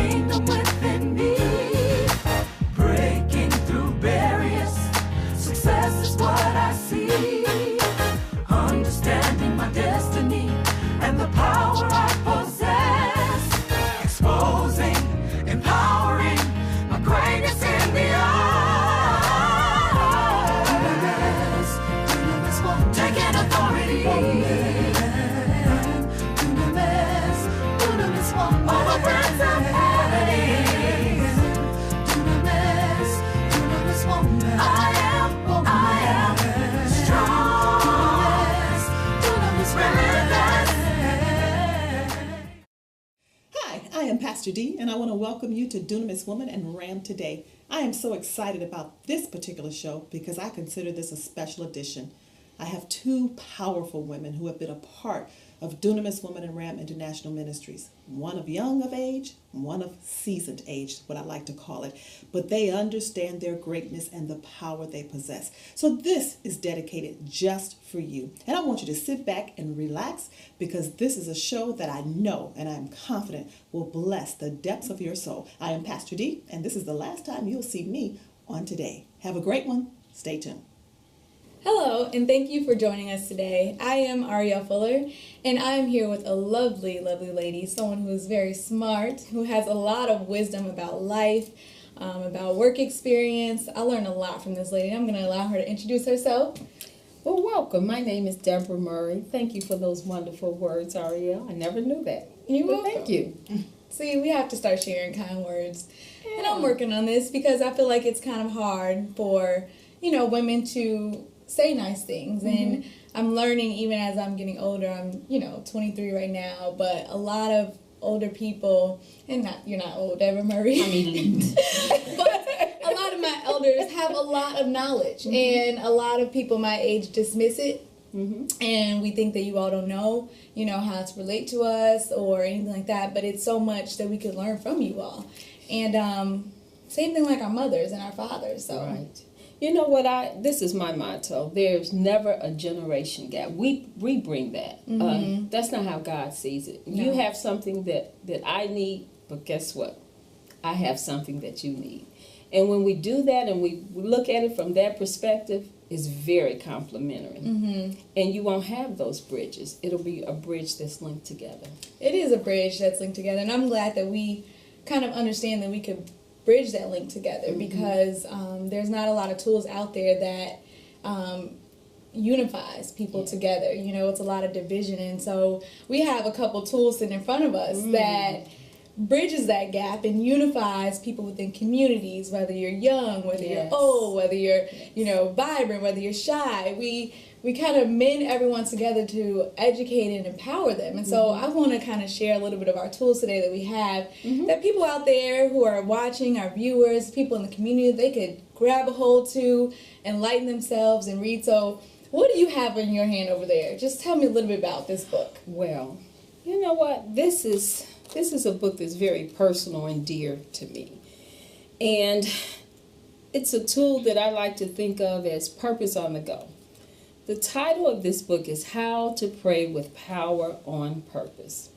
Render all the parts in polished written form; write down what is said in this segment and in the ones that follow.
kingdom within me. Breaking through barriers, success is what I see. Understanding my destiny and the power I possess. Exposing, empowering my greatness in the eyes. Dunamis woman, taking authority. Dunamis woman, over principalities. Dunamis woman, I am strong. Dunamis Hi, I am Pastor D, and I want to welcome you to Dunamis Woman and Ram today. I am so excited about this particular show because I consider this a special edition. I have two powerful women who have been a part of Dunamis Woman and Ram International Ministries. One of young of age, one of seasoned age, what I like to call it. But they understand their greatness and the power they possess. So this is dedicated just for you. And I want you to sit back and relax because this is a show that I know and I'm confident will bless the depths of your soul. I am Pastor D, and this is the last time you'll see me on today. Have a great one. Stay tuned. Hello, and thank you for joining us today. I am Ariel Fuller, and I am here with a lovely, lovely lady, someone who is very smart, who has a lot of wisdom about life, about work experience. I learned a lot from this lady. I'm going to allow her to introduce herself. Well, welcome. My name is Deborah Murray. Thank you for those wonderful words, Ariel. I never knew that. You're But welcome. Thank you. See, we have to start sharing kind words. And I'm working on this because I feel like it's kind of hard for, women to say nice things. And I'm learning even as I'm getting older. I'm, 23 right now, but a lot of older people, and you're not old, Deborah Murray. I'm elite. But a lot of my elders have a lot of knowledge, and a lot of people my age dismiss it. And we think that you all don't know, how to relate to us or anything like that. But it's so much that we could learn from you all. And same thing like our mothers and our fathers. So. Right. You know what? This is my motto. There's never a generation gap. We bring that. That's not how God sees it. No. You have something that I need, but guess what? I have something that you need. And when we do that and we look at it from that perspective, it's very complementary. And you won't have those bridges. It'll be a bridge that's linked together. It is a bridge that's linked together, and I'm glad that we kind of understand that we could bridge that link together because there's not a lot of tools out there that unifies people together. It's a lot of division, and so we have a couple tools sitting in front of us that bridges that gap and unifies people within communities, whether you're young, whether you're old, whether you're vibrant, whether you're shy. We kind of mend everyone together to educate and empower them. And so I want to kind of share a little bit of our tools today that we have that people out there who are watching, our viewers, people in the community, they could grab a hold to, enlighten themselves and read. So what do you have in your hand over there? Just tell me a little bit about this book. Well, you know what? This is a book that's very personal and dear to me. And it's a tool that I like to think of as purpose on the go. The title of this book is How to Pray with Power on Purpose.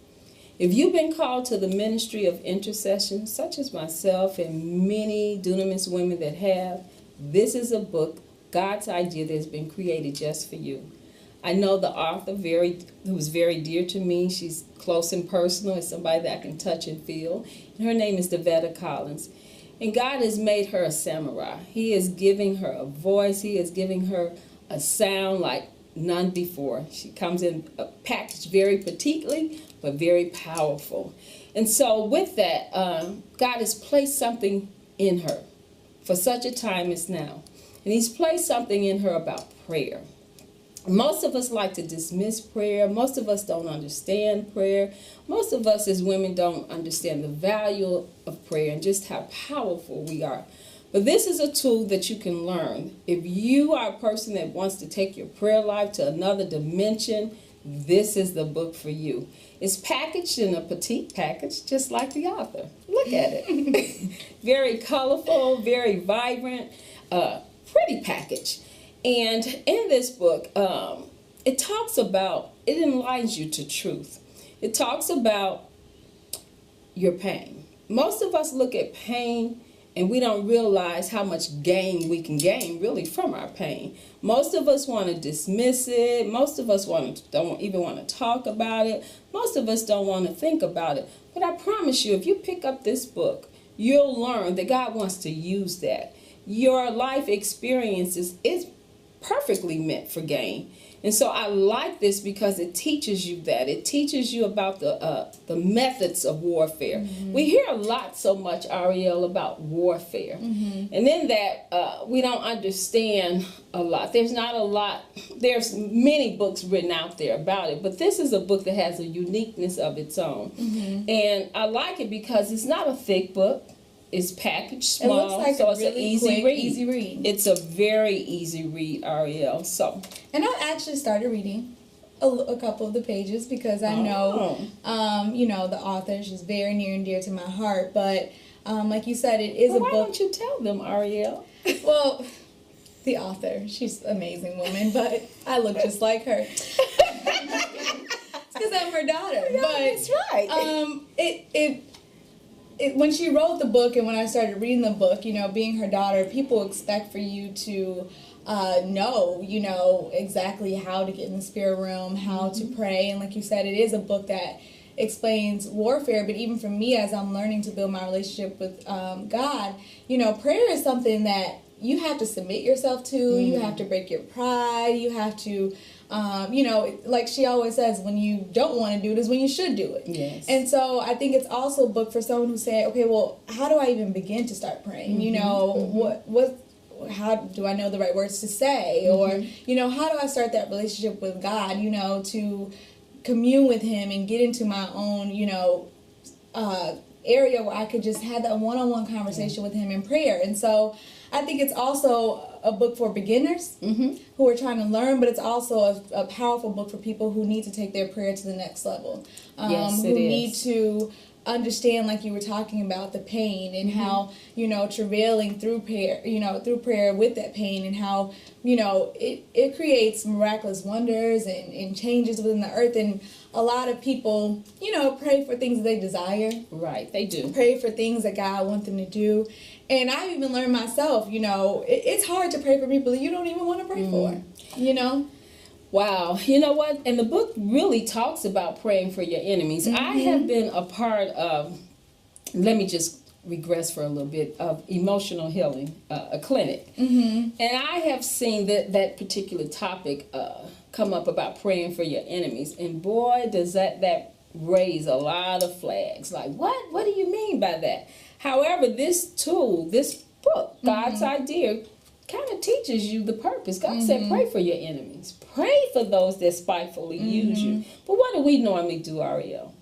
If you've been called to the ministry of intercession, such as myself and many Dunamis women that have, this is a book, God's idea, that has been created just for you. I know the author who was very dear to me. She's close and personal. It's somebody that I can touch and feel. And her name is Devetta Collins. And God has made her a samurai. He is giving her a voice. He is giving her a sound like none before. She comes in packaged very petitely, but very powerful. And so with that, God has placed something in her for such a time as now. And he's placed something in her about prayer. Most of us like to dismiss prayer. Most of us don't understand prayer. Most of us as women don't understand the value of prayer and just how powerful we are. But this is a tool that you can learn. If you are a person that wants to take your prayer life to another dimension, this is the book for you. It's packaged in a petite package, just like the author. Look at it. Very colorful, very vibrant, pretty package. And in this book, it enlightens you to truth. It talks about your pain. most of us look at pain and we don't realize how much gain we can gain really from our pain. Most of us want to dismiss it. Most of us don't even want to talk about it. Most of us don't want to think about it. But I promise you, if you pick up this book, you'll learn that God wants to use that. Your life experiences is perfectly meant for gain. And so I like this because it teaches you that. It teaches you about the methods of warfare. Mm-hmm. We hear a lot so much, Ariel, about warfare. Mm-hmm. And in that, we don't understand a lot. There's not a lot. There's many books written out there about it. But this is a book that has a uniqueness of its own. Mm-hmm. And I like it because it's not a thick book. It's packaged small, it looks like so a it's really an quick, easy read. It's a very easy read, Ariel. So, and I actually started reading a couple of the pages because I know, you know, the author. She's very near and dear to my heart. But like you said, it is a book. Why don't you tell them, Ariel? Well, the author, she's an amazing woman, but I look just like her. It's because I'm her daughter. Yeah, but that's right. When she wrote the book and when I started reading the book, you know, being her daughter, people expect for you to know, you know, exactly how to get in the spirit realm, how to pray. And like you said, it is a book that explains warfare. But even for me, as I'm learning to build my relationship with God, you know, prayer is something that you have to submit yourself to. You have to break your pride. You have to... you know, like she always says, when you don't want to do it is when you should do it. Yes. And so I think it's also a book for someone who's saying, okay, well, how do I even begin to start praying? You know, how do I know the right words to say? Or, you know, how do I start that relationship with God, you know, to commune with Him and get into my own, you know, area where I could just have that one-on-one conversation with Him in prayer. And so I think it's also a book for beginners who are trying to learn, but it's also a powerful book for people who need to take their prayer to the next level. Yes, who need to understand, like you were talking about, the pain and how, you know, travailing through prayer with that pain, and how, you know, it creates miraculous wonders and changes within the earth. And a lot of people, you know, pray for things that they desire. Right, they do. Pray for things that God wants them to do. And I've even learned myself, you know, it's hard to pray for people that you don't even want to pray for, you know? Wow. You know what? And the book really talks about praying for your enemies. I have been a part of, let me just regress for a little bit, of emotional healing, a clinic. And I have seen that particular topic come up about praying for your enemies. And boy, does that raise a lot of flags. Like, what do you mean by that? However, this tool, this book, God's idea, kind of teaches you the purpose. God said, pray for your enemies. Pray for those that spitefully use you. But what do we normally do, Ariel?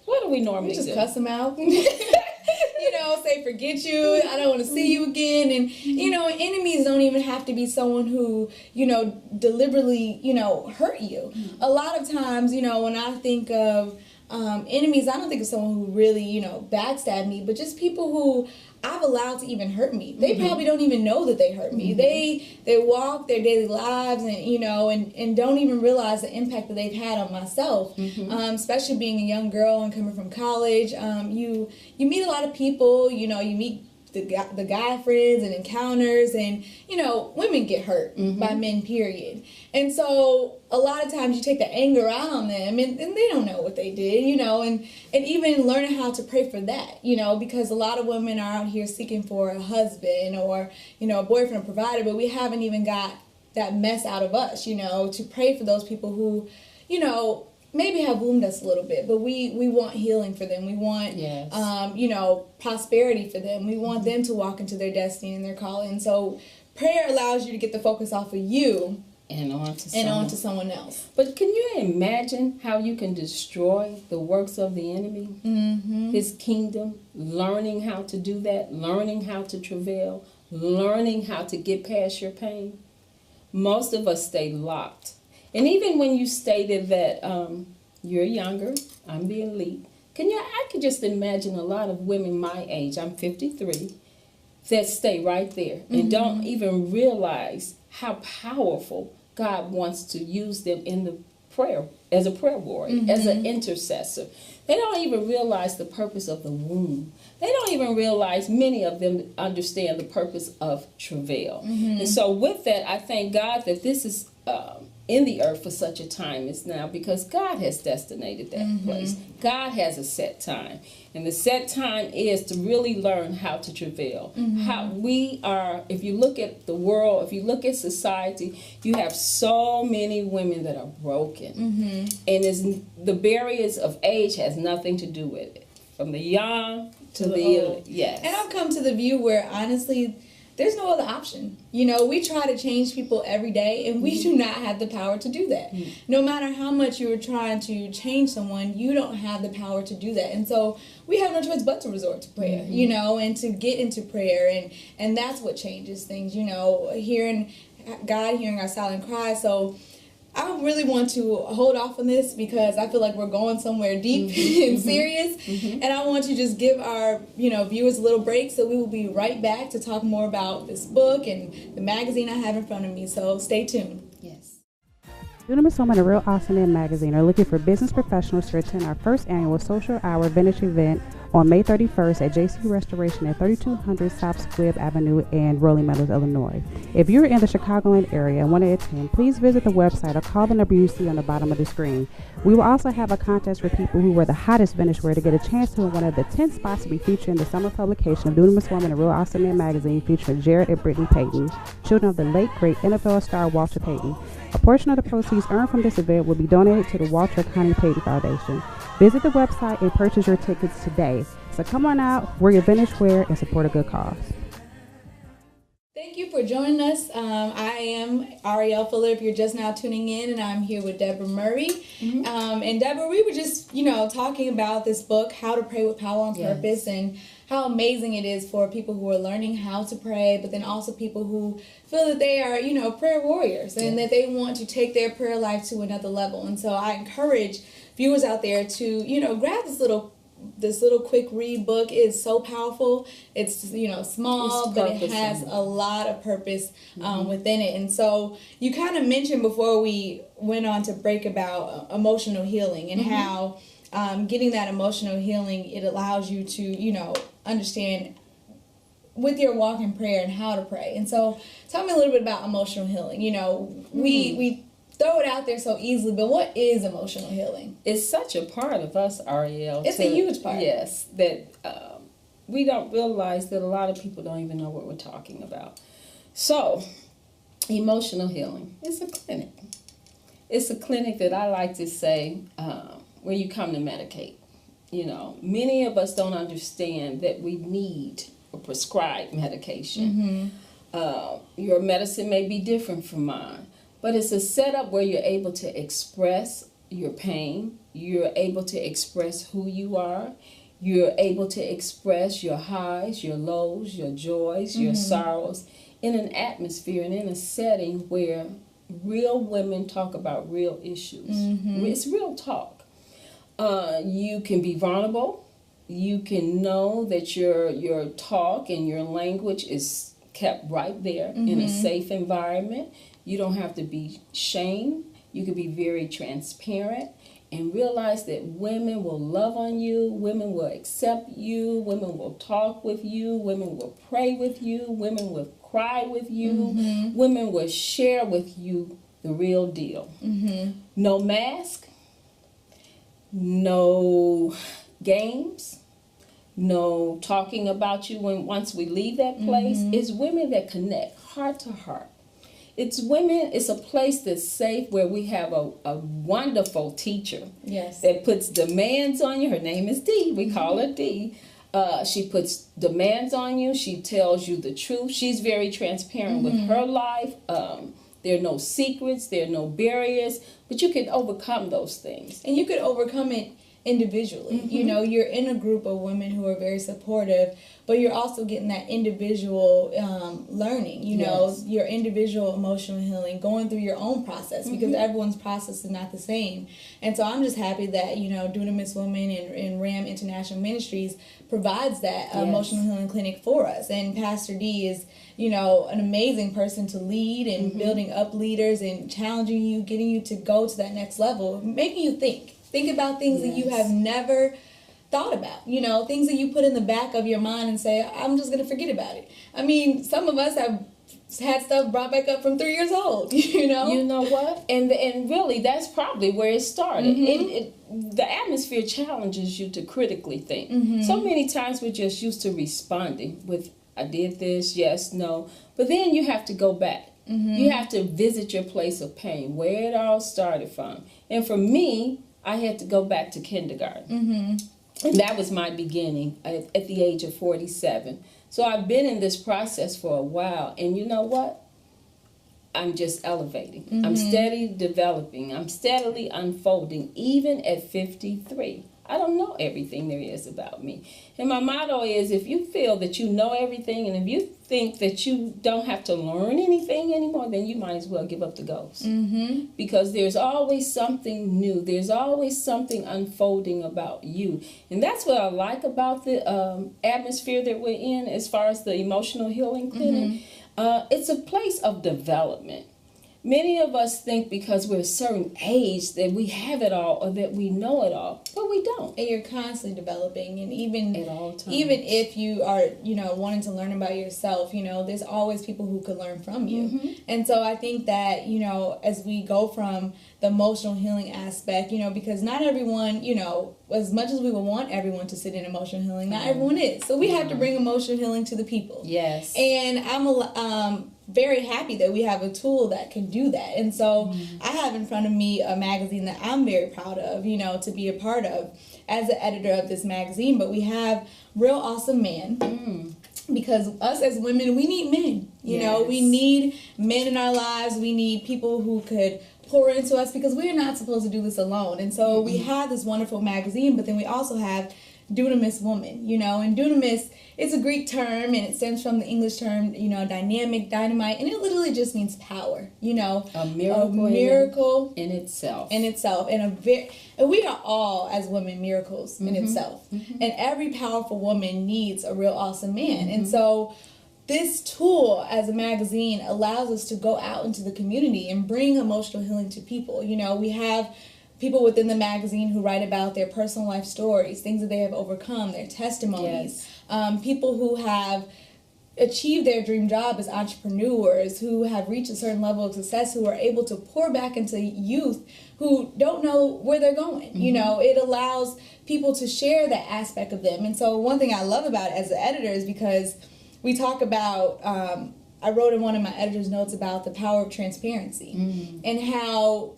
What do we normally do? Just cuss them out. You know, say, forget you, I don't want to see you again. And, you know, enemies don't even have to be someone who, you know, deliberately, you know, hurt you. A lot of times, you know, when I think of enemies, I don't think of someone who really, you know, backstab me, but just people who I've allowed to even hurt me. They probably don't even know that they hurt me. They walk their daily lives and, you know, and don't even realize the impact that they've had on myself. Especially being a young girl and coming from college. You meet a lot of people, you know, you meet the guy friends and encounters, and, you know, women get hurt by men, period. And so a lot of times you take the anger out on them, and they don't know what they did, you know, and even learning how to pray for that, you know, because a lot of women are out here seeking for a husband or, you know, a boyfriend or provider, but we haven't even got that mess out of us, you know, to pray for those people who, you know, maybe have wounded us a little bit, but we want healing for them. We want, you know, prosperity for them. We want them to walk into their destiny and their calling. So prayer allows you to get the focus off of you and on to someone else. But can you imagine how you can destroy the works of the enemy, his kingdom, learning how to do that, learning how to travail, learning how to get past your pain? Most of us stay locked. And even when you stated that you're younger, I'm being lead, I could just imagine a lot of women my age, I'm 53, that stay right there and don't even realize how powerful God wants to use them in the prayer, as a prayer warrior, as an intercessor. They don't even realize the purpose of the womb. They don't even realize, many of them understand the purpose of travail. And so with that, I thank God that this is in the earth for such a time as now, because God has destinated that place. God has a set time. And the set time is to really learn how to travail. How we are, if you look at the world, if you look at society, you have so many women that are broken. And the barriers of age has nothing to do with it. From the young to the old. Yes. And I've come to the view where, honestly, there's no other option. You know, we try to change people every day, and we do not have the power to do that. No matter how much you're trying to change someone, you don't have the power to do that. And so we have no choice but to resort to prayer, you know, and to get into prayer. And that's what changes things, you know, hearing God, hearing our silent cry. So I really want to hold off on this because I feel like we're going somewhere deep and serious. And I want to just give our, you know, viewers a little break. So we will be right back to talk more about this book and the magazine I have in front of me. So stay tuned. Yes. Dunamis Woman and Real Awesome Man magazine are looking for business professionals to attend our first annual social hour vintage event on May 31st at JC Restoration at 3200 South Squibb Avenue in Rolling Meadows, Illinois. If you're in the Chicagoland area and want to attend, please visit the website or call the number you see on the bottom of the screen. We will also have a contest for people who wear the hottest vintage wear to get a chance to win one of the 10 spots to be featured in the summer publication of Dunamis Woman and Real Awesome Man magazine, featuring Jared and Brittany Payton, children of the late great NFL star Walter Payton. A portion of the proceeds earned from this event will be donated to the Walter Connie Payton Foundation. Visit the website and purchase your tickets today. So come on out, wear your vintage wear, and support a good cause. Thank you for joining us. I am Arielle Fuller, if you're just now tuning in, and I'm here with Deborah Murray. And Deborah, we were just, you know, talking about this book, How to Pray with Power on Purpose, and how amazing it is for people who are learning how to pray, but then also people who feel that they are, you know, prayer warriors and that they want to take their prayer life to another level. And so I encourage viewers out there to, you know, grab this little quick read book. Is so powerful. It's, you know, small, but it has a lot of purpose within it. And so you kind of mentioned before we went on to break about emotional healing and how getting that emotional healing, it allows you to, you know, understand with your walk in prayer and how to pray. And so tell me a little bit about emotional healing. You know, we throw it out there so easily, but what is emotional healing? It's such a part of us, Arielle. It's a huge part. Yes, that we don't realize that a lot of people don't even know what we're talking about. So, emotional healing is a clinic. It's a clinic that I like to say where you come to medicate. You know, many of us don't understand that we need a prescribed medication. Your medicine may be different from mine. But it's a setup where you're able to express your pain. You're able to express who you are. You're able to express your highs, your lows, your joys, your sorrows in an atmosphere and in a setting where real women talk about real issues. It's real talk. You can be vulnerable. You can know that your talk and your language is kept right there in a safe environment. You don't have to be shamed. You can be very transparent and realize that women will love on you, women will accept you, women will talk with you, women will pray with you, women will cry with you, women will share with you the real deal. No mask, no games, no talking about you once we leave that place. It's women that connect heart to heart. It's women, it's a place that's safe where we have a wonderful teacher that puts demands on you. Her name is Dee. We call her Dee. She puts demands on you. She tells you the truth. She's very transparent with her life. There are no secrets. There are no barriers. But you can overcome those things. And you could overcome it individually. You know, you're in a group of women who are very supportive, but you're also getting that individual learning, you know, your individual emotional healing, going through your own process, because everyone's process is not the same. And so I'm just happy that, you know, Dunamis Women and RAM International Ministries provides that emotional healing clinic for us. And Pastor D is, you know, an amazing person to lead and building up leaders and challenging you, getting you to go to that next level, making you think. Think about things that you have never thought about, you know, things that you put in the back of your mind and say, I'm just going to forget about it. I mean, some of us have had stuff brought back up from 3 years old, you know? You know what? And really, that's probably where it started. The atmosphere challenges you to critically think. So many times we're just used to responding with, I did this, yes, no. But then you have to go back. You have to visit your place of pain, where it all started from. And for me, I had to go back to kindergarten. And that was my beginning at the age of 47. So I've been in this process for a while, and you know what? I'm just elevating. I'm steadily developing. I'm steadily unfolding, even at 53. I don't know everything there is about me. And my motto is, if you feel that you know everything, and if you think that you don't have to learn anything anymore, then you might as well give up the ghost. Because there's always something new. There's always something unfolding about you. And that's what I like about the atmosphere that we're in as far as the emotional healing clinic. It's a place of development. Many of us think because we're a certain age that we have it all or that we know it all, but we don't. And you're constantly developing, and even at all times. Even if you are, you know, wanting to learn about yourself, you know, there's always people who could learn from you. And so I think that, you know, as we go from the emotional healing aspect, you know, because not everyone, you know, as much as we would want everyone to sit in emotional healing, not everyone is. So we have to bring emotional healing to the people. Yes. And I'm very happy that we have a tool that can do that. And so I have in front of me a magazine that I'm very proud of, you know, to be a part of as the editor of this magazine. But we have Real Awesome Man. Because us as women, we need men. You know, we need men in our lives. We need people who could pour into us, because we are not supposed to do this alone. And so we have this wonderful magazine, but then we also have Dunamis woman, you know, and Dunamis, it's a Greek term, and it stems from the English term, you know, dynamic, dynamite, and it literally just means power, you know. A miracle in itself. And we are all, as women, miracles in itself. And every powerful woman needs a real awesome man. And so this tool as a magazine allows us to go out into the community and bring emotional healing to people. You know, we have people within the magazine who write about their personal life stories, things that they have overcome, their testimonies, people who have achieved their dream job as entrepreneurs, who have reached a certain level of success, who are able to pour back into youth who don't know where they're going. You know, it allows people to share that aspect of them. And so one thing I love about it as an editor is because we talk about, I wrote in one of my editor's notes about the power of transparency and how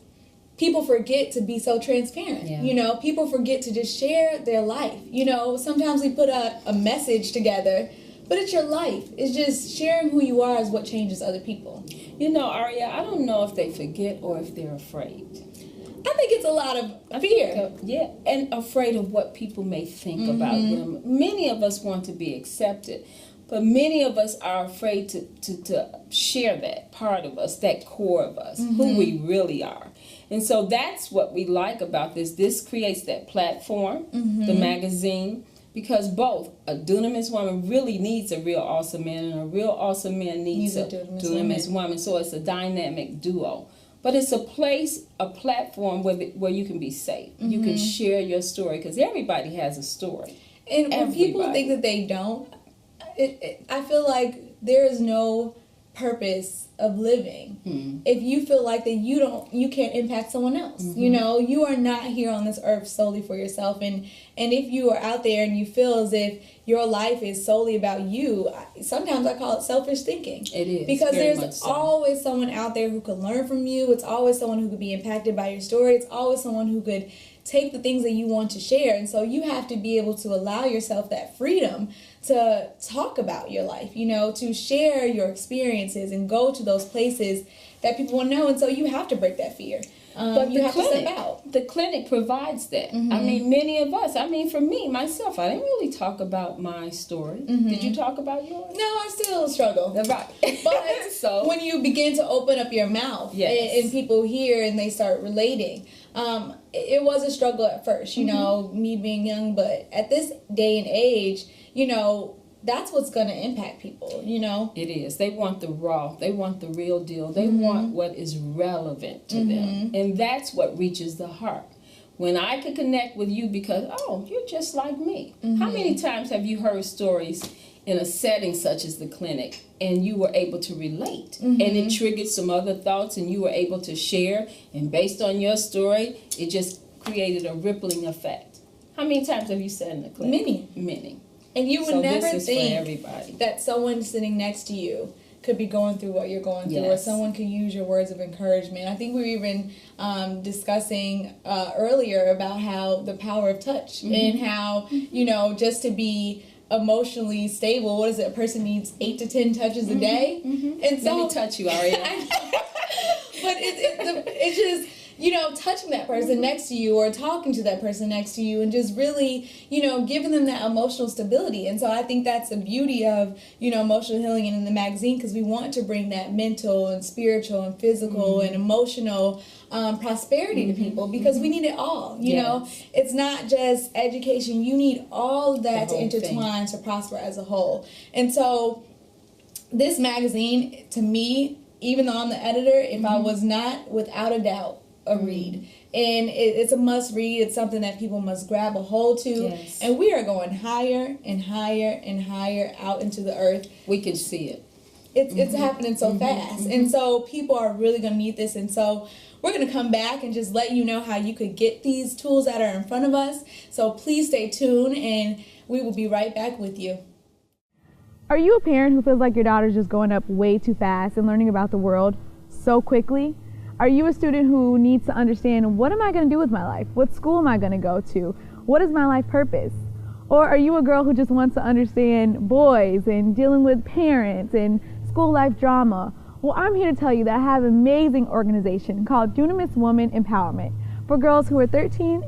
people forget to be so transparent. You know, people forget to just share their life. You know, sometimes we put a message together, but it's your life. It's just sharing who you are is what changes other people. You know, Aria, I don't know if they forget or if they're afraid. I think it's a lot of fear. And afraid of what people may think about them. Many of us want to be accepted, but many of us are afraid to share that part of us, that core of us, who we really are. And so that's what we like about this. This creates that platform, the magazine, because both a Dunamis woman really needs a real awesome man, and a real awesome man needs a Dunamis woman. So it's a dynamic duo. But it's a place, a platform where you can be safe. You can share your story, because everybody has a story. And when people think that they don't, I feel like there is no purpose of living if you feel like that you can't impact someone else. You know, you are not here on this earth solely for yourself, and if you are out there and you feel as if your life is solely about you, sometimes I call it selfish thinking. It is, because there's always someone out there who could learn from you. It's always someone who could be impacted by your story. It's always someone who could take the things that you want to share. And so you have to be able to allow yourself that freedom to talk about your life, you know, to share your experiences and go to those places that people want to know. And so you have to break that fear. But you have to step out. The clinic provides that. I mean, many of us, for me, myself, I didn't really talk about my story. Did you talk about yours? No, I still struggle. Right. But so when you begin to open up your mouth and people hear and they start relating, it was a struggle at first, you know, me being young. But at this day and age, you know, that's what's going to impact people, you know? It is. They want the raw. They want the real deal. They want what is relevant to them. And that's what reaches the heart. When I could connect with you because, oh, you're just like me. How many times have you heard stories in a setting such as the clinic and you were able to relate and it triggered some other thoughts and you were able to share, and based on your story, it just created a rippling effect? How many times have you sat in the clinic? Many. And you would So never this is for think everybody. that someone sitting next to you could be going through what you're going through, or Yes. someone could use your words of encouragement. I think we were even discussing earlier about how the power of touch and how, you know, just to be emotionally stable, what is it, a person needs 8 to 10 touches a day? And so, Let me touch you, Aria. but it's just, you know, touching that person next to you or talking to that person next to you and just really, you know, giving them that emotional stability. And so I think that's the beauty of, you know, emotional healing in the magazine, because we want to bring that mental and spiritual and physical and emotional prosperity to people, because we need it all. You know, it's not just education. You need all of that to intertwine to prosper as a whole. And so this magazine, to me, even though I'm the editor, if I was not, without a doubt, a read. And it's a must read. It's something that people must grab a hold to. Yes. And we are going higher and higher and higher out into the earth. We can see it. It's happening so fast. And so people are really going to need this. And so we're going to come back and just let you know how you could get these tools that are in front of us. So please stay tuned, and we will be right back with you. Are you a parent who feels like your daughter's just going up way too fast and learning about the world so quickly? Are you a student who needs to understand, what am I going to do with my life? What school am I going to go to? What is my life purpose? Or are you a girl who just wants to understand boys and dealing with parents and school life drama? Well, I'm here to tell you that I have an amazing organization called Dunamis Woman Empowerment for girls who are 13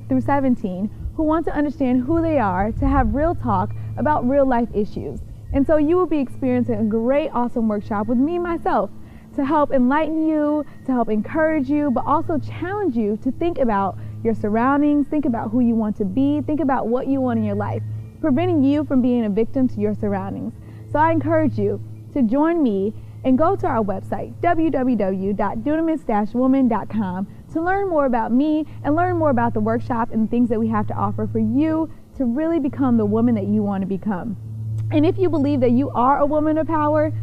through 17 who want to understand who they are, to have real talk about real life issues. And so you will be experiencing a great, awesome workshop with me, myself, to help enlighten you, to help encourage you, but also challenge you to think about your surroundings, think about who you want to be, think about what you want in your life, preventing you from being a victim to your surroundings. So I encourage you to join me and go to our website, www.dunamis-woman.com, to learn more about me and learn more about the workshop and the things that we have to offer for you to really become the woman that you want to become. And if you believe that you are a woman of power,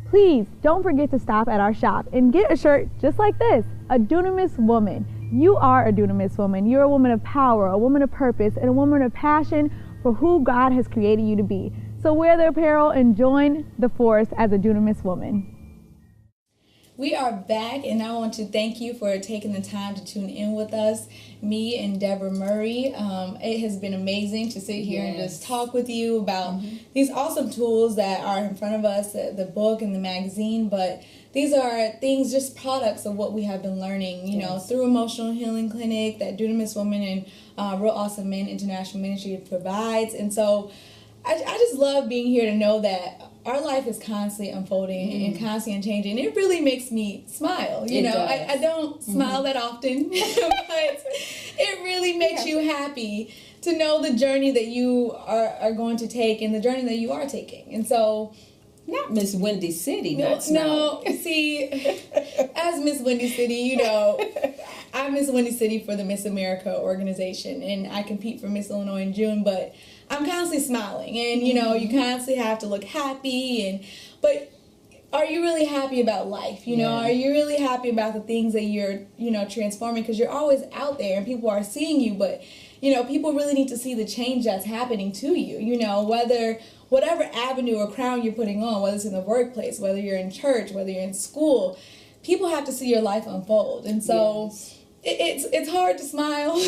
please don't forget to stop at our shop and get a shirt just like this, a Dunamis woman. You are a Dunamis woman. You're a woman of power, a woman of purpose, and a woman of passion for who God has created you to be. So wear the apparel and join the force as a Dunamis woman. We are back, and I want to thank you for taking the time to tune in with us, me and Deborah Murray. It has been amazing to sit here and just talk with you about these awesome tools that are in front of us, the book and the magazine, but these are things, just products of what we have been learning, you know, through Emotional Healing Clinic that Dunamis Women and Real Awesome Men International Ministry provides. And so I just love being here to know that our life is constantly unfolding and constantly changing. It really makes me smile. You know, I don't smile that often, but it really makes you happy to know the journey that you are going to take and the journey that you are taking. And so, not Miss Windy City. No, see, as Miss Windy City, you know, I'm Miss Windy City for the Miss America organization, and I compete for Miss Illinois in June, but I'm constantly smiling, and you know, you constantly have to look happy, but are you really happy about life? You know, are you really happy about the things that you're, you know, transforming? Because you're always out there and people are seeing you, but you know, people really need to see the change that's happening to you. You know, whatever avenue or crown you're putting on, whether it's in the workplace, whether you're in church, whether you're in school, people have to see your life unfold. And so it's hard to smile.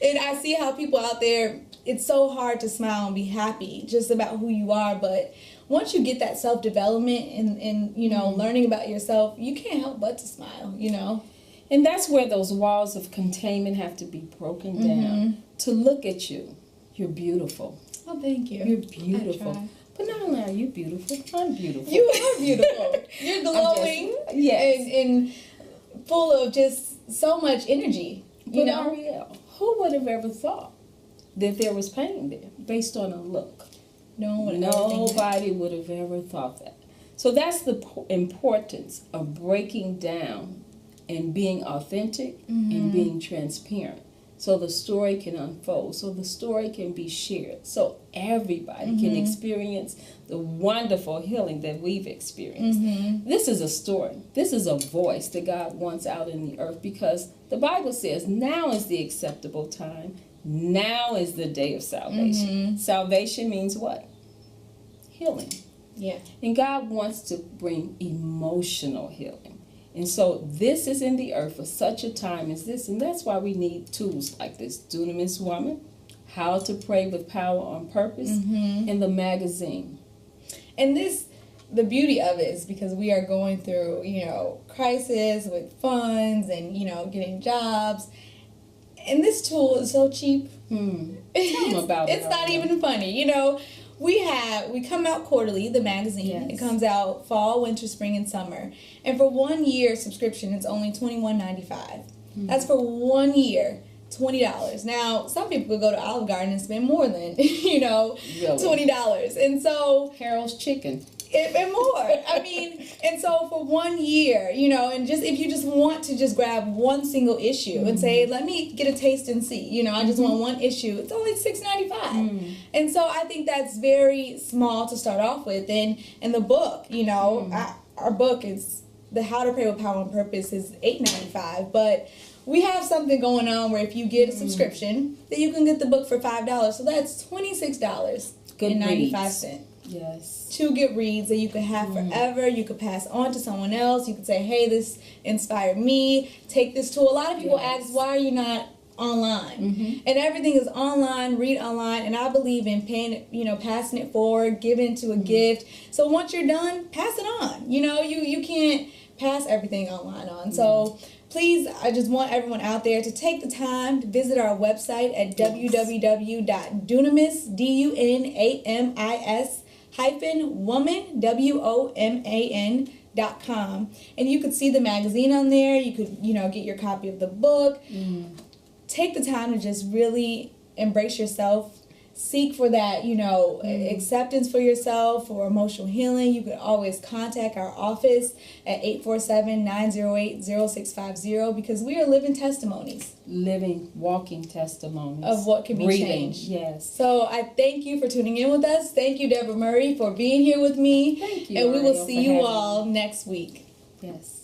And I see how people out there, it's so hard to smile and be happy just about who you are. But once you get that self-development and you know, learning about yourself, you can't help but to smile, you know. And that's where those walls of containment have to be broken down. To look at you, you're beautiful. Oh, thank you. You're beautiful. But not only are you beautiful, I'm beautiful. You are beautiful. You're glowing and full of just so much energy. You know, Ariel, who would have ever thought that there was pain there based on a look? Nobody would have ever thought that. So that's the importance of breaking down and being authentic and being transparent. So the story can unfold, so the story can be shared, so everybody can experience the wonderful healing that we've experienced. This is a story. This is a voice that God wants out in the earth, because the Bible says now is the acceptable time. Now is the day of salvation. Salvation means what? Healing. Yeah. And God wants to bring emotional healing. And so this is in the earth for such a time as this. And that's why we need tools like this Dunamis Woman, How to Pray with Power on Purpose, and the magazine. And this, the beauty of it is because we are going through, you know, crisis with funds and, you know, getting jobs. And this tool is so cheap. Tell them about it. It's not even funny, you know. We come out quarterly, the magazine. Yes. It comes out fall, winter, spring, and summer. And for 1 year subscription, it's only $21.95. That's for 1 year, $20. Now, some people could go to Olive Garden and spend more than, you know, Really? $20. And so Harold's Chicken. and more. I mean, and so for 1 year, you know, and just if you just want to just grab one single issue and say, let me get a taste and see, you know, I just want one issue, it's only $6.95. And so I think that's very small to start off with. And the book, you know, our book is the How to Pray with Power and Purpose is $8.95, but we have something going on where if you get a subscription, then you can get the book for $5. So that's $26.95. Yes. 2 good reads that you could have forever. You could pass on to someone else. You could say, hey, this inspired me. Take this tool. A lot of people ask, why are you not online? And everything is online, read online, and I believe in paying it, you know, passing it forward, giving to a gift. So once you're done, pass it on. You know, you can't pass everything online on. So please, I just want everyone out there to take the time to visit our website at www.dunamis, Dunamis-woman, WOMAN.com. And you could see the magazine on there. You could, you know, get your copy of the book. Take the time to just really embrace yourself. Seek for that, you know, acceptance for yourself, for emotional healing. You can always contact our office at 847-908-0650 because we are living testimonies. Living, walking testimonies. Of what can be Breathing. changed. Yes. So I thank you for tuning in with us. Thank you, Deborah Murray, for being here with me. Thank you, And we will Ariel, see for you having all next week. Yes.